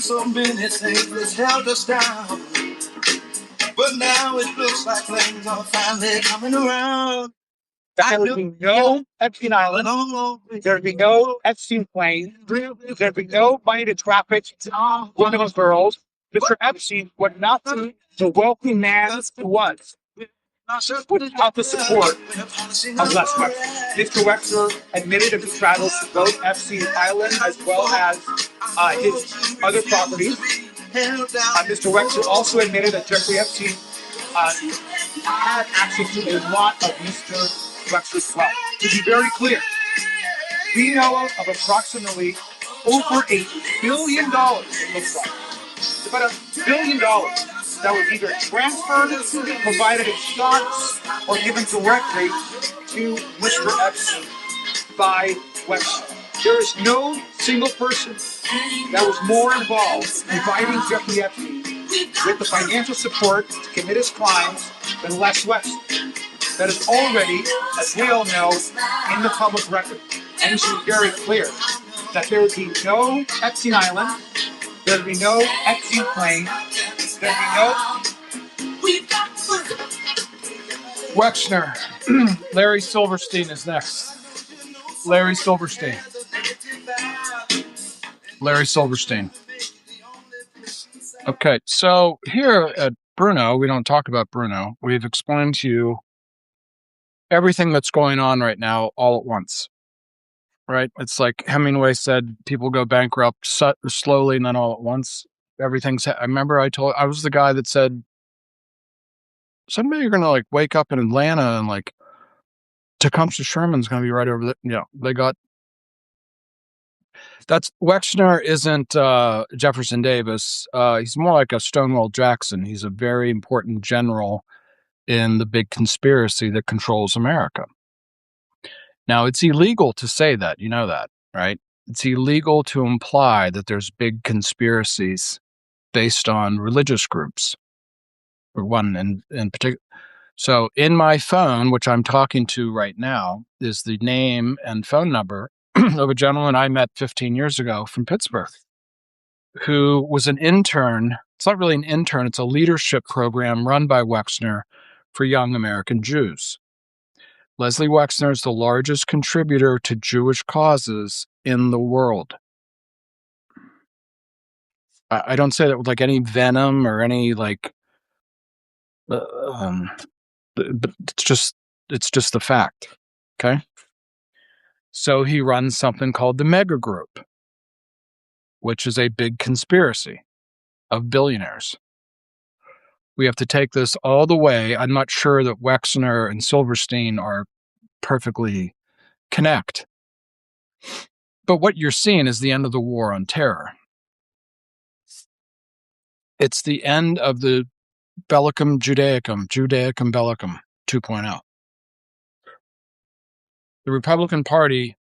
so many things that held us down, but now it looks like things are finally coming around. There would be no Epstein Island. There would be no Epstein plane. There would be no money to traffic women girls. Mr. Epstein would not be the wealthy man he was without the support of Les Wexner. Mr. Wexner admitted of his travels to both Epstein Island as well as his other properties. Mr. Wexner also admitted that Jeffrey Epstein had access to a lot of Mr. Wexner's wealth. To be very clear, we know of approximately over $1 billion, it looks like. It's about $1 billion that was either transferred, provided in stocks, or given directly to Mr. Epstein by Wexner. There is no single person that was more involved in providing Jeffrey Epstein with the financial support to commit his crimes than Les Wexner. That is already, as we all know, in the public record. And it should be very clear that there would be no Epstein Island, there would be no Epstein plane, there would be no... Wexner. Larry Silverstein is next. Larry Silverstein. Larry Silverstein. Okay, so here at Bruno, we don't talk about Bruno. We've explained to you everything that's going on right now all at once, right? It's like Hemingway said, people go bankrupt slowly and then all at once. I remember I was the guy that said, someday you're going to like wake up in Atlanta and like Tecumseh Sherman's going to be right over there. Wexner isn't Jefferson Davis. He's more like a Stonewall Jackson. He's a very important general in the big conspiracy that controls America. Now, it's illegal to say that. You know that, right? It's illegal to imply that there's big conspiracies based on religious groups, or one in particular. So in my phone, which I'm talking to right now, is the name and phone number of a gentleman I met 15 years ago from Pittsburgh, who was an intern. It's not really an intern. It's a leadership program run by Wexner for young American Jews. Leslie Wexner is the largest contributor to Jewish causes in the world. I don't say that with like any venom or any like, but it's just the fact. Okay. So he runs something called the Mega Group, which is a big conspiracy of billionaires. We have to take this all the way. I'm not sure that Wexner and Silverstein are perfectly connect. But what you're seeing is the end of the war on terror. It's the end of the Bellicum Judaicum Bellicum 2.0. The Republican Party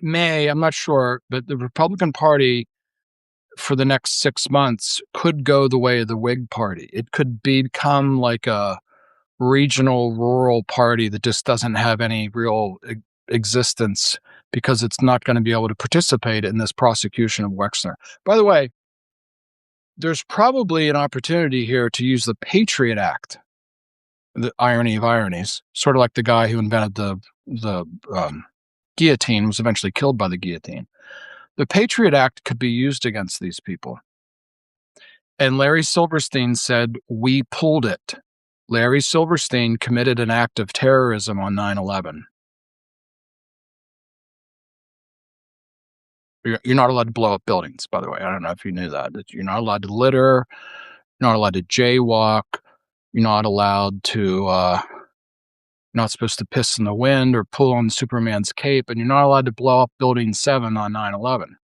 may, I'm not sure, but the Republican Party for the next 6 months could go the way of the Whig Party. It could become like a regional rural party that just doesn't have any real existence because it's not going to be able to participate in this prosecution of Wexner. By the way, there's probably an opportunity here to use the Patriot Act, the irony of ironies, sort of like the guy who invented the guillotine was eventually killed by the guillotine. The Patriot Act could be used against these people. And Larry Silverstein said, we pulled it. Larry Silverstein committed an act of terrorism on 9/11. You're not allowed to blow up buildings, by the way. I don't know if you knew that. You're not allowed to litter. You're not allowed to jaywalk. You're not allowed to, you're not supposed to piss in the wind or pull on Superman's cape. And you're not allowed to blow up Building 7 on 9/11.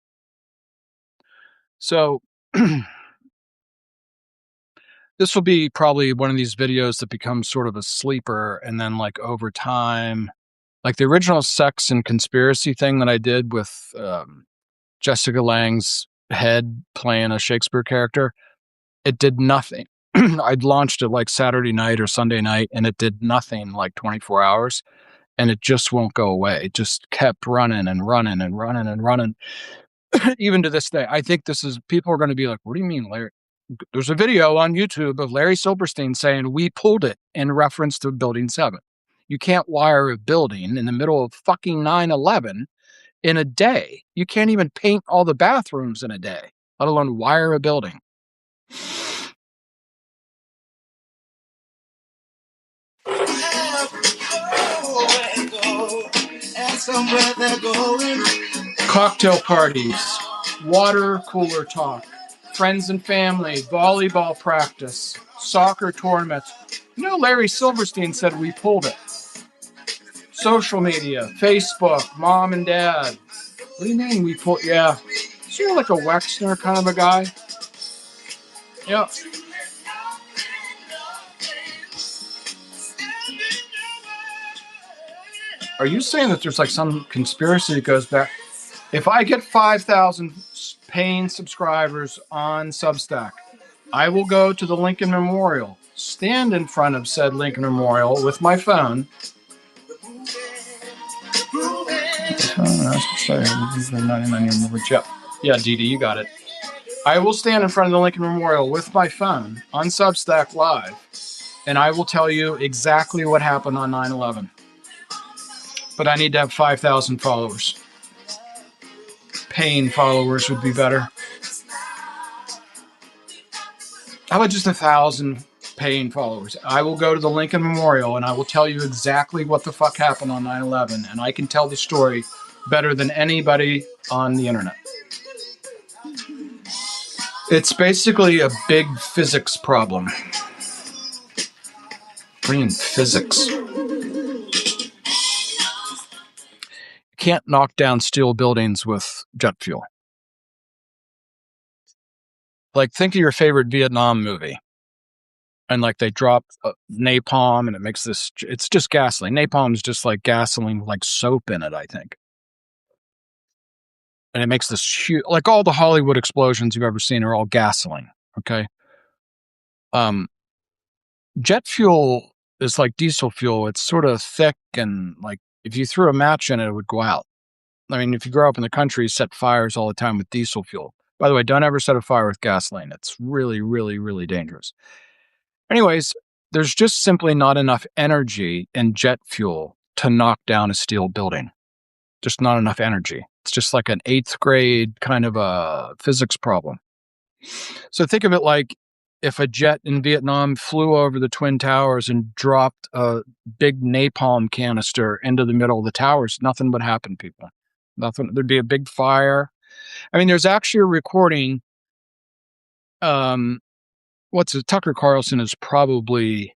So this will be probably one of these videos that becomes sort of a sleeper. And then like over time, like the original sex and conspiracy thing that I did with Jessica Lange's head playing a Shakespeare character, it did nothing. I'd launched it like Saturday night or Sunday night, and it did nothing like 24 hours, and it just won't go away. It just kept running and running and running and running. even to this day, I think people are going to be like, what do you mean, Larry? There's a video on YouTube of Larry Silverstein saying we pulled it in reference to Building 7. You can't wire a building in the middle of fucking 9/11 in a day. You can't even paint all the bathrooms in a day, let alone wire a building. Cocktail parties, water cooler talk, friends and family, volleyball practice, soccer tournaments. Larry Silverstein said we pulled it. Social media, Facebook, mom and dad. What do you mean we pulled? Yeah. So you're like a Wexner kind of a guy? Yeah. Are you saying that there's like some conspiracy that goes back? If I get 5,000 paying subscribers on Substack, I will go to the Lincoln Memorial, stand in front of said Lincoln Memorial with my phone. Yeah, Dee Dee, you got it. I will stand in front of the Lincoln Memorial with my phone on Substack Live, and I will tell you exactly what happened on 9/11. But I need to have 5,000 followers. Paying followers would be better. How about just 1,000 paying followers? I will go to the Lincoln Memorial and I will tell you exactly what the fuck happened on 9/11, and I can tell the story better than anybody on the internet. It's basically a big physics problem. Bringing physics. Can't knock down steel buildings with jet fuel. Like, think of your favorite Vietnam movie. And like they drop napalm and it makes this, it's just gasoline. Napalm is just like gasoline with like soap in it, I think. And it makes this huge, like all the Hollywood explosions you've ever seen are all gasoline. Okay. Jet fuel is like diesel fuel. It's sort of thick and like if you threw a match in it, it would go out. I mean, if you grow up in the country, you set fires all the time with diesel fuel. By the way, don't ever set a fire with gasoline. It's really, really, really dangerous. Anyways, there's just simply not enough energy in jet fuel to knock down a steel building. Just not enough energy. It's just like an 8th grade kind of a physics problem. So think of it like if a jet in Vietnam flew over the Twin Towers and dropped a big napalm canister into the middle of the towers, nothing would happen, people. Nothing. There'd be a big fire. I mean, there's actually a recording. Tucker Carlson is probably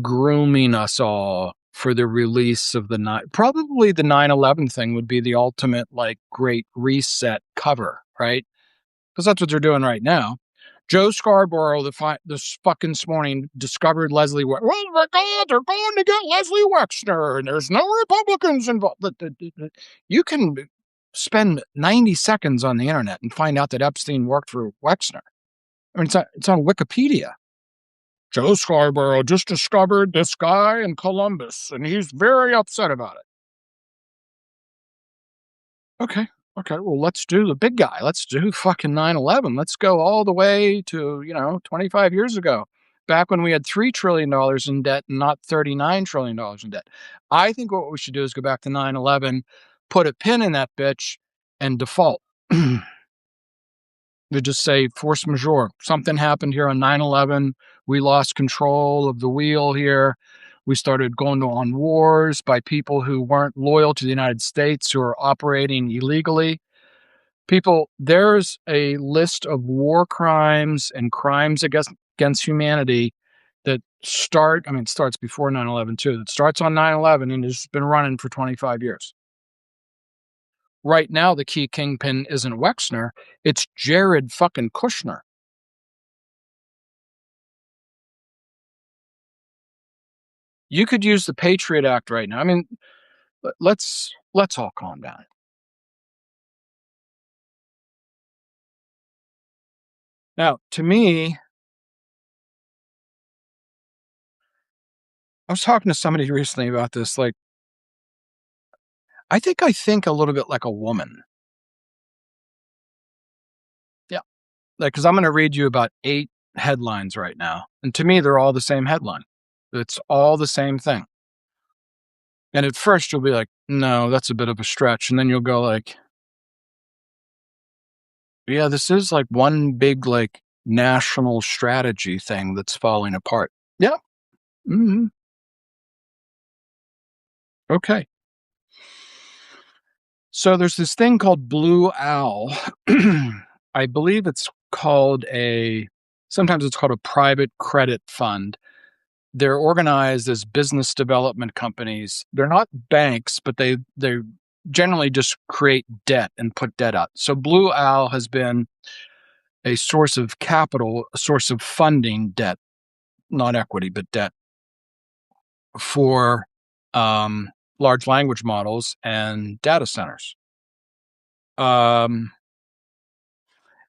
grooming us all for the release of probably the 9/11 thing would be the ultimate like great reset cover, right? Because that's what they're doing right now. Joe Scarborough, this fucking morning, discovered Leslie. Oh my God, they're going to get Leslie Wexner, and there's no Republicans involved. You can spend 90 seconds on the internet and find out that Epstein worked for Wexner. I mean, it's on Wikipedia. Joe Scarborough just discovered this guy in Columbus, and he's very upset about it. Okay, well, let's do the big guy. Let's do fucking 9/11. Let's go all the way to, 25 years ago, back when we had $3 trillion in debt and not $39 trillion in debt. I think what we should do is go back to 9/11, put a pin in that bitch, and default. We just say force majeure. Something happened here on 9/11. We lost control of the wheel here. We started going on wars by people who weren't loyal to the United States, who are operating illegally. People, there's a list of war crimes and crimes against humanity that it starts before 9/11 too. That starts on 9/11 and has been running for 25 years. Right now, the key kingpin isn't Wexner. It's Jared fucking Kushner. You could use the Patriot Act right now. I mean, let's all calm down. Now, to me, I was talking to somebody recently about this. Like, I think a little bit like a woman. like, because I'm going to read you about 8 headlines right now. And to me, they're all the same headline. It's all the same thing. And at first you'll be like, no, that's a bit of a stretch. And then you'll go like, yeah, this is like one big like national strategy thing that's falling apart. Yeah. Mm-hmm. Okay. So there's this thing called Blue Owl. I believe it's called sometimes it's called a private credit fund. They're organized as business development companies. They're not banks, but they generally just create debt and put debt out. So Blue Owl has been a source of capital, a source of funding, debt, not equity, but debt, for large language models and data centers.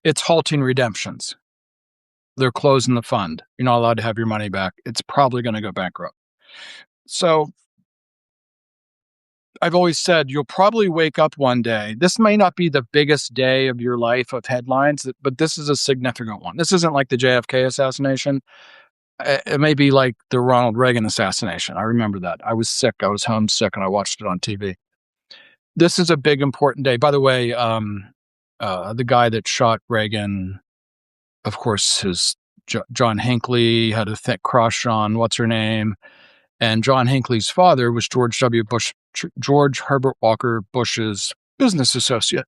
It's halting redemptions. They're closing the fund. You're not allowed to have your money back. It's probably going to go bankrupt. So I've always said you'll probably wake up one day. This may not be the biggest day of your life of headlines, but this is a significant one. This isn't like the JFK assassination. It may be like the Ronald Reagan assassination. I remember that. I was sick. I was homesick, and I watched it on TV. This is a big, important day. By the way, the guy that shot Reagan, of course, John Hinckley had a thick crush on what's her name, and John Hinckley's father was George Herbert Walker Bush's business associate.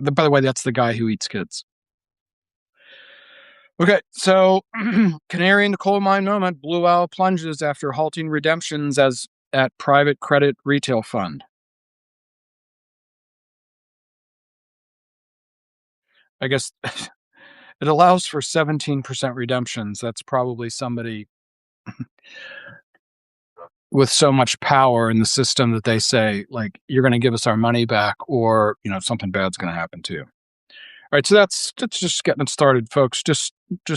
By the way, that's the guy who eats kids. Okay, so canary in the coal mine moment. Blue Owl plunges after halting redemptions at private credit retail fund. I guess it allows for 17% redemptions. That's probably somebody with so much power in the system that they say, like, you're going to give us our money back, or something bad's going to happen to you. All right, so that's just getting it started, folks. Just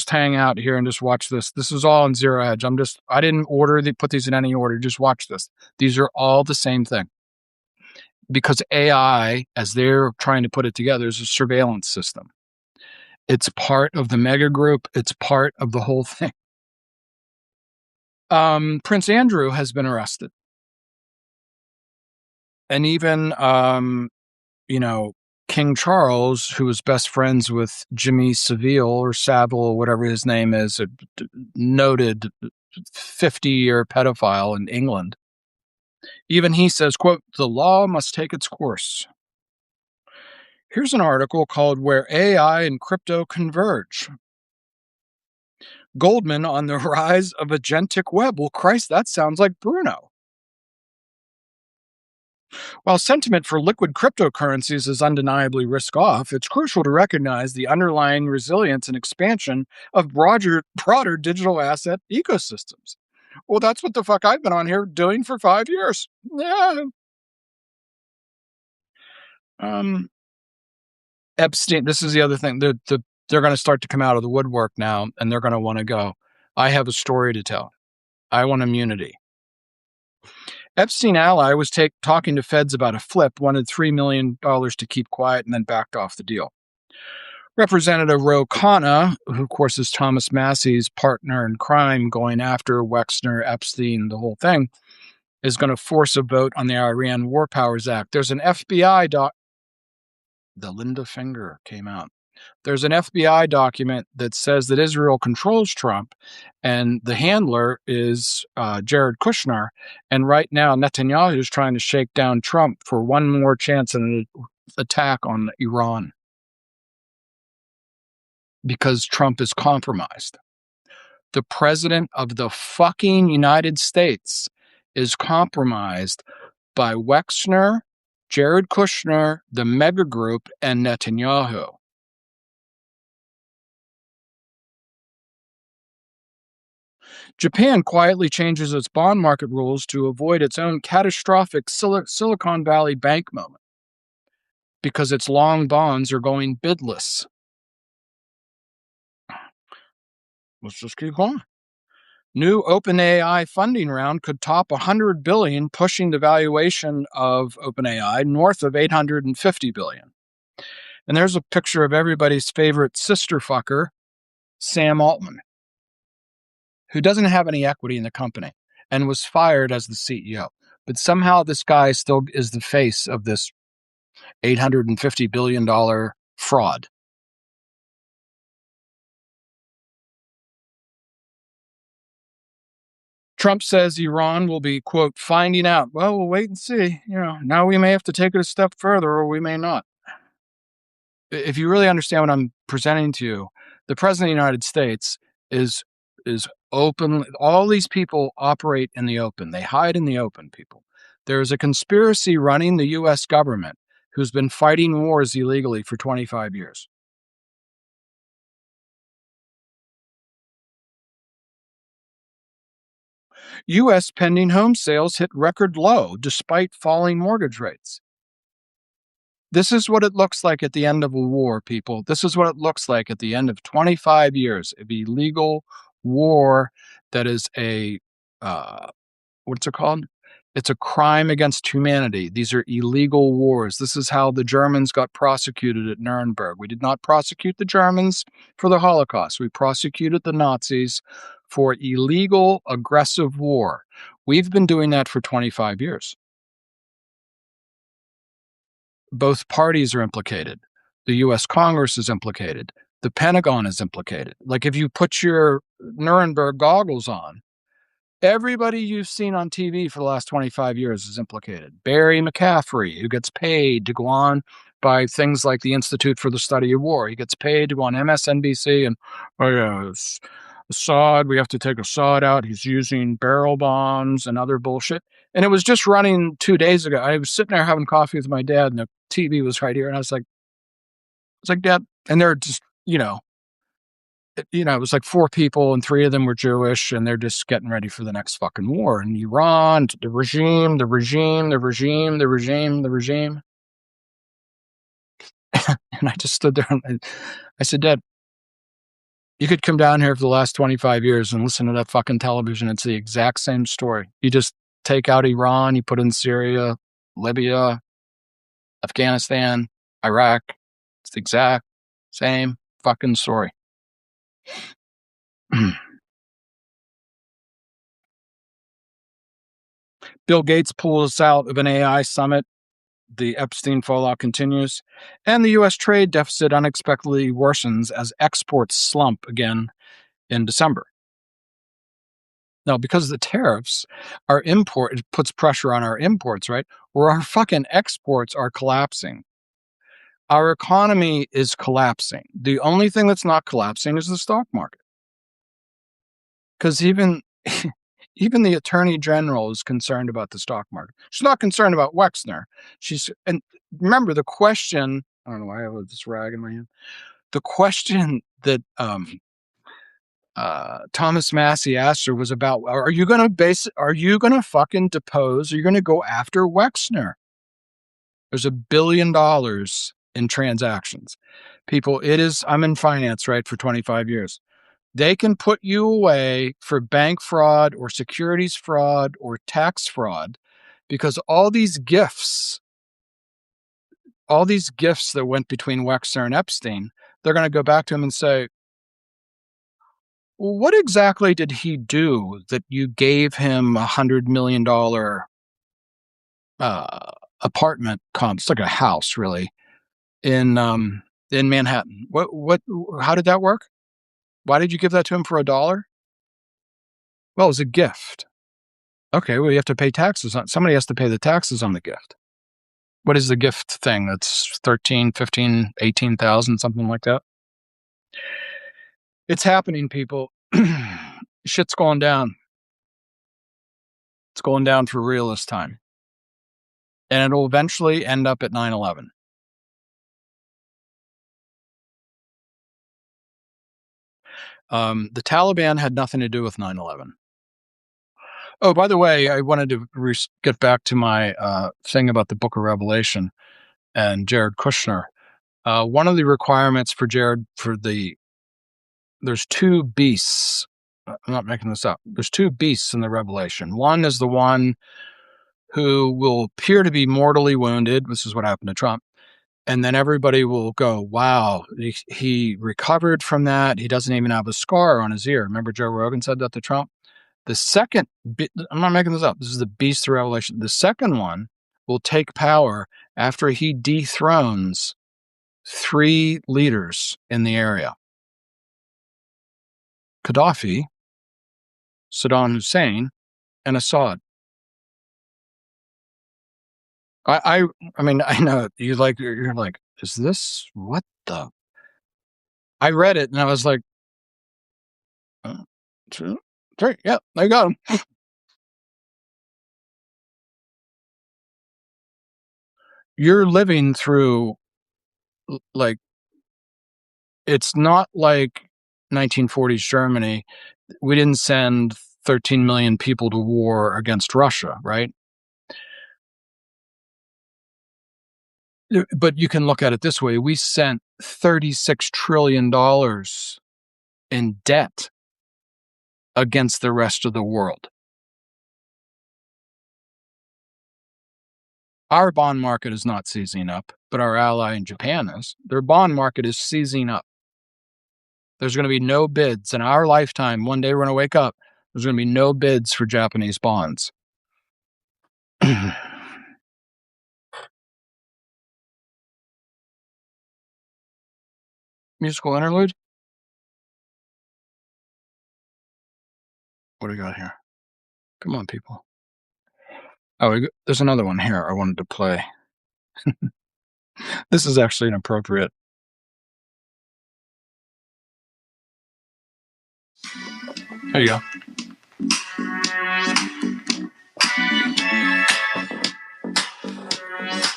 hang out here and just watch this. This is all in Zero Hedge. I didn't put these in any order. Just watch this. These are all the same thing. Because AI, as they're trying to put it together, is a surveillance system. It's part of the mega group. It's part of the whole thing. Prince Andrew has been arrested. And even, King Charles, who was best friends with Jimmy Savile, whatever his name is, a noted 50-year pedophile in England. Even he says, quote, "The law must take its course." Here's an article called "Where AI and Crypto Converge." Goldman on the rise of agentic web. Well, Christ, that sounds like Bruno. While sentiment for liquid cryptocurrencies is undeniably risk-off, it's crucial to recognize the underlying resilience and expansion of broader digital asset ecosystems. Well, that's what the fuck I've been on here doing for 5 years. Yeah. Epstein, this is the other thing. They're going to start to come out of the woodwork now, and they're going to want to go, I have a story to tell. I want immunity. Epstein ally was talking to feds about a flip, wanted $3 million to keep quiet, and then backed off the deal. Representative Ro Khanna, who of course is Thomas Massey's partner in crime going after Wexner, Epstein, the whole thing, is going to force a vote on the Iran War Powers Act. There's an FBI the Linda Finger came out. There's an FBI document that says that Israel controls Trump, and the handler is Jared Kushner. And right now, Netanyahu is trying to shake down Trump for one more chance at an attack on Iran because Trump is compromised. The president of the fucking United States is compromised by Wexner, Jared Kushner, the mega group, and Netanyahu. Japan quietly changes its bond market rules to avoid its own catastrophic Silicon Valley Bank moment because its long bonds are going bidless. Let's just keep going. New OpenAI funding round could top $100 billion, pushing the valuation of OpenAI north of $850 billion. And there's a picture of everybody's favorite sister fucker, Sam Altman, who doesn't have any equity in the company and was fired as the CEO. But somehow this guy still is the face of this $850 billion fraud. Trump says Iran will be, quote, finding out. Well, we'll wait and see. Now we may have to take it a step further or we may not. If you really understand what I'm presenting to you, the president of the United States is open. All these people operate in the open. They hide in the open, people. There's a conspiracy running the U.S. government who's been fighting wars illegally for 25 years. U.S. pending home sales hit record low despite falling mortgage rates. This is what it looks like at the end of a war, people. This is what it looks like at the end of 25 years of illegal war that is a, what's it called? It's a crime against humanity. These are illegal wars. This is how the Germans got prosecuted at Nuremberg. We did not prosecute the Germans for the Holocaust. We prosecuted the Nazis for illegal, aggressive war. We've been doing that for 25 years. Both parties are implicated. The U.S. Congress is implicated. The Pentagon is implicated. Like if you put your Nuremberg goggles on, everybody you've seen on TV for the last 25 years is implicated. Barry McCaffrey, who gets paid to go on by things like the Institute for the Study of War. He gets paid to go on MSNBC and, oh yeah, Assad, we have to take Assad out. He's using barrel bombs and other bullshit. And it was just running 2 days ago. I was sitting there having coffee with my dad and the TV was right here. And I was like, Dad, and they're just, it was like 4 people and 3 of them were Jewish and they're just getting ready for the next fucking war. And Iran, the regime. And I just stood there and I said, Dad, you could come down here for the last 25 years and listen to that fucking television. It's the exact same story. You just take out Iran, you put in Syria, Libya, Afghanistan, Iraq. It's the exact same fucking story. Bill Gates pulls out of an AI summit. The Epstein fallout continues. And the U.S. trade deficit unexpectedly worsens as exports slump again in December. Now, because of the tariffs, it puts pressure on our imports, right? Where our fucking exports are collapsing. Our economy is collapsing. The only thing that's not collapsing is the stock market. Because even the Attorney General is concerned about the stock market. She's not concerned about Wexner. And remember the question, I don't know why I have this rag in my hand. The question that Thomas Massey asked her was about, are you going to fucking depose? Are you going to go after Wexner? There's $1 billion in transactions. People, I'm in finance, right, for 25 years. They can put you away for bank fraud or securities fraud or tax fraud because all these gifts that went between Wexner and Epstein, they're going to go back to him and say, well, what exactly did he do that you gave him $100 million apartment comp? It's like a house, really, in Manhattan. How did that work? Why did you give that to him for $1? Well, it was a gift. Okay, well, you have to pay taxes on. Somebody has to pay the taxes on the gift. What is the gift thing? That's 13, 15, 18,000, something like that. It's happening, people. Shit's going down. It's going down for real this time. And it'll eventually end up at 9/11. The Taliban had nothing to do with 9/11. Oh, by the way, I wanted to get back to my thing about the Book of Revelation and Jared Kushner. One of the requirements for Jared there's 2 beasts. I'm not making this up. There's 2 beasts in the Revelation. One is the one who will appear to be mortally wounded. This is what happened to Trump. And then everybody will go, wow, he recovered from that. He doesn't even have a scar on his ear. Remember Joe Rogan said that to Trump? The second, I'm not making this up. This is the beast of revelation. The second one will take power after he dethrones 3 leaders in the area. Gaddafi, Saddam Hussein, and Assad. I mean, I know you're like, is this what the? I read it and I was like, 2, 3, yeah, I got him. You're living through, like, it's not like 1940s Germany. We didn't send 13 million people to war against Russia, right? But you can look at it this way. We sent $36 trillion in debt against the rest of the world. Our bond market is not seizing up, but our ally in Japan is. Their bond market is seizing up. There's going to be no bids in our lifetime. One day we're going to wake up. There's going to be no bids for Japanese bonds. Musical interlude? What do we got here? Come on, people. Oh, there's another one here I wanted to play. This is actually inappropriate. There you go.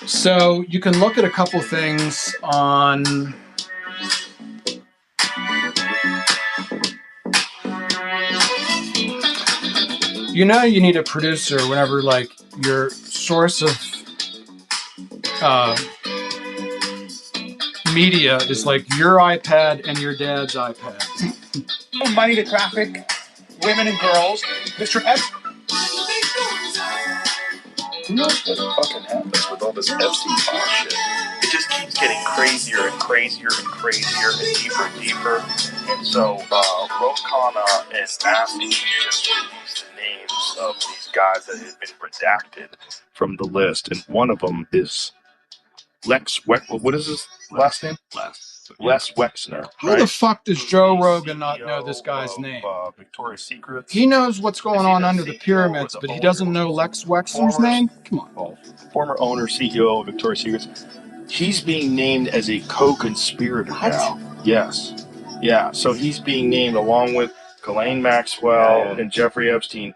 So you can look at a couple things on you need a producer whenever like your source of media is like your iPad and your dad's iPad. Money to traffic women and girls. Mr. Epstein. Who knows what fucking happens with all this Epstein file shit? It just keeps getting crazier and crazier and crazier and deeper and deeper. And so, Rokana and Ashley just released the names of these guys that had been redacted from the list. And one of them is what is his last name? Les Wexner. How the fuck does Joe Rogan not know this guy's name? Victoria's Secret. He knows what's going on under the pyramids, but he doesn't know Lex Wexner's name? Come on. Well, former owner, CEO of Victoria's Secret. He's being named as a co-conspirator now. Yes. Yeah, so he's being named along with Ghislaine Maxwell and Jeffrey Epstein.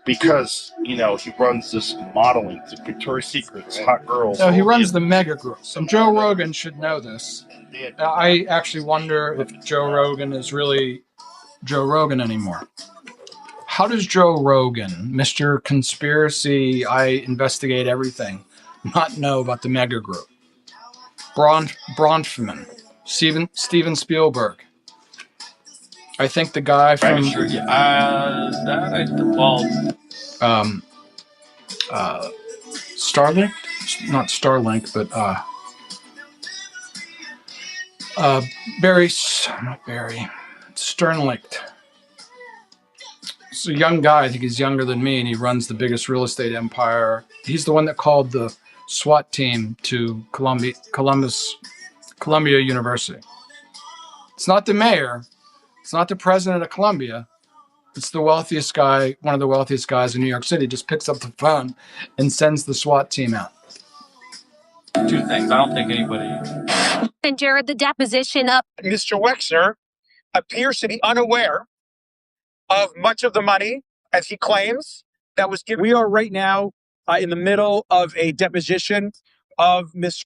Because he runs this modeling, Victoria's Secret's hot girls. No, he runs the mega girls. And Joe Rogan should know this. I actually wonder if Joe Rogan is really Joe Rogan anymore. How does Joe Rogan, Mr. Conspiracy, I investigate everything, not know about the mega group? Bronfman, Steven Spielberg. I think the guy from Starlink, not Starlink, but Sternlicht. It's a young guy. I think he's younger than me, and he runs the biggest real estate empire. He's the one that called the SWAT team to Columbia University. It's not the mayor. It's not the president of Columbia. It's the wealthiest guy, one of the wealthiest guys in New York City, just picks up the phone and sends the SWAT team out. 2 things. I don't think anybody... And Jared, the deposition of Mr. Wexner appears to be unaware of much of the money, as he claims, that was given. We are right now in the middle of a deposition of Mr.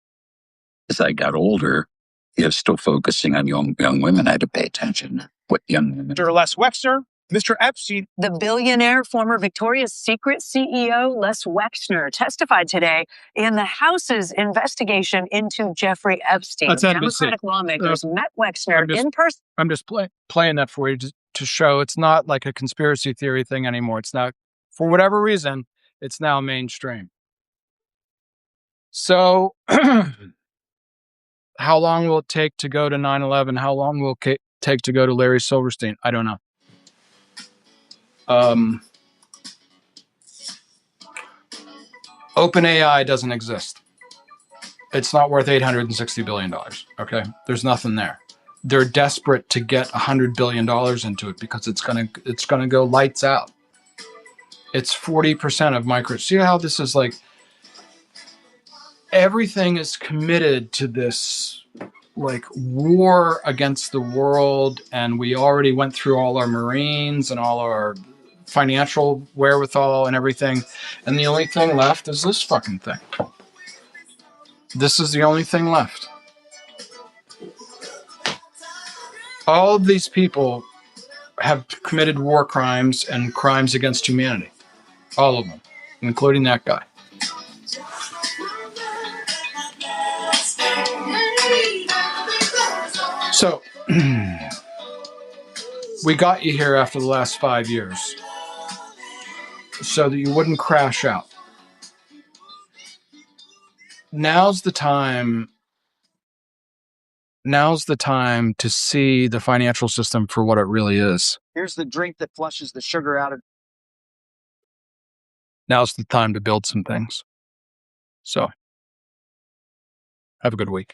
As I got older, he was still focusing on young women. I had to pay attention. What young women? Les Wexner, Mr. Epstein. The billionaire, former Victoria's Secret CEO Les Wexner testified today in the House's investigation into Jeffrey Epstein. That's NBC. Democratic lawmakers met Wexner in person. I'm just playing that for you to show it's not like a conspiracy theory thing anymore. It's not, for whatever reason, it's now mainstream. So How long will it take to go to 9/11? How long will it take to go to Larry Silverstein? I don't know. OpenAI doesn't exist. It's not worth $860 billion. Okay, there's nothing there. They're desperate to get $100 billion into it because it's gonna go lights out. It's 40% of micro. See how this is like everything is committed to this like war against the world, and we already went through all our Marines and all our financial wherewithal and everything, and the only thing left is this fucking thing. This is the only thing left. All of these people have committed war crimes and crimes against humanity. All of them, including that guy. So, we got you here after the last 5 years so that you wouldn't crash out. Now's the time to see the financial system for what it really is. Here's the drink that flushes the sugar out of. Now's the time to build some things. So, have a good week.